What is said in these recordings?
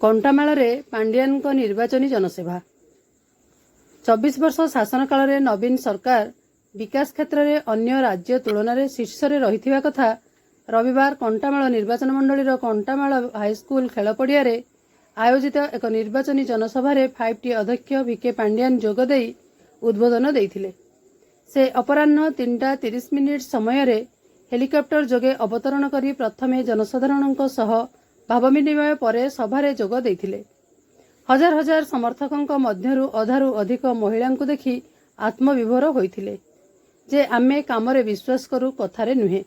कंटामाଳରେ पांड्यानଙ୍କ निर्वाचनी जनसेवा 24 वर्ष शासन काल में नवीन सरकार विकास क्षेत्र में अन्य राज्य तुलन में शीर्ष में रही कथा रविवार कंटामाल निर्वाचन मंडल कंटामाल हाईस्कल खेल पड़िया आयोजित एक निर्वाचनी जनसभा 5T अध्यक्ष VK पांड्यान जोगदे उद्बोधन देते। से अपराह्न 3:30 समय हेलिकप्टर जोगे अवतरण कर प्रथमे जनसाधारण भाव विनिमय पर सभारे जोग देते। हजार हजार समर्थकों मध्यरु अधारु अधिक महिला देखि आत्मविभोर होइथिले जे आमे कामरे विश्वास करू कथारे नुहे।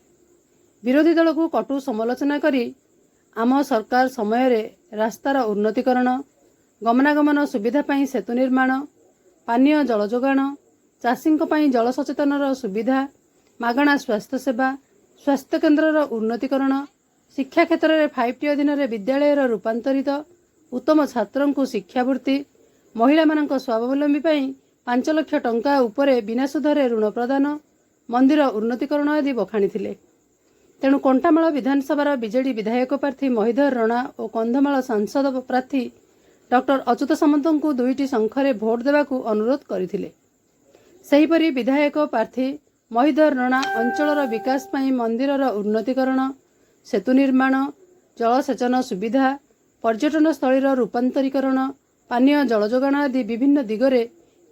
विरोधी दल को कटु समालोचना करी आम सरकार समय रास्तार उन्नतीकरण, गमनागमन सुविधा पाई सेतु निर्माण, पानीय जल जोगाण, चाषी जल सचेतन सुविधा, मागणा स्वास्थ्य सेवा, स्वास्थ्य केन्द्र उन्नतीकरण, शिक्षा क्षेत्र में 5T अधीन विद्यालय रूपांतरित, उत्तम छात्रों को शिक्षावृत्ति, महिला स्वावलंबी 5 लाख टंका उपरे बिना सुधरे ऋण प्रदान, मंदिर उन्नतीकरण आदि बखाणी थिले। तेणु कंटामाल विधानसभा बीजेडी विधायक प्रार्थी महिधर रणा और कंधमाल सांसद प्रार्थी डॉक्टर अच्युत सामंत को 2टी संख्यारे भोट देवाकू अनुरोध करथिले। सेहीपरि विधायक प्रार्थी महिधर रणा अंचलर विकास पाई मंदिरर उन्नतीकरण, सेतु निर्माण, जलसेचन सुविधा, पर्यटन स्थलीर रूपांतरीकरण, पानीय जल जोगाण आदि विभिन्न दिगरे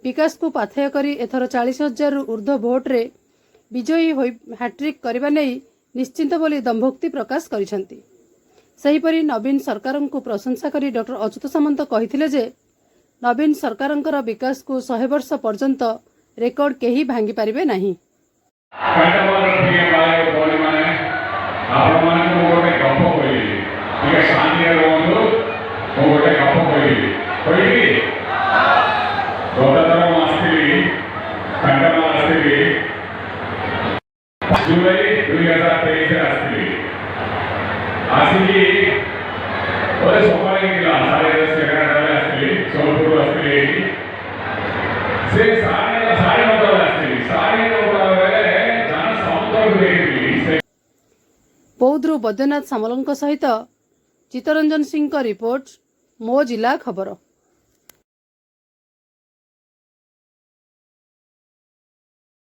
विकास को पाथेय करी एथर 40,000 रु ऊर्ध्व भोट्रे विजयी हैट्रिक करने नहीं निश्चिंत बोली दंभोक्ति प्रकाश करिसेंती। सेहीपरि नवीन सरकार को प्रशंसा करी डॉक्टर अच्युत सामंत कहिथिले जे नवीन सरकारंकर विकास को 100 वर्ष पर्यंत रेकर्ड केही भांगी पारिबे नाही। जुलाई 2023 आसिकी और सोमवार के सारे 10 सोमपुर से सारे बौद्धरू बैद्यनाथ सामल सहित चित्तरंजन सिंह का रिपोर्ट, मो जिला खबर।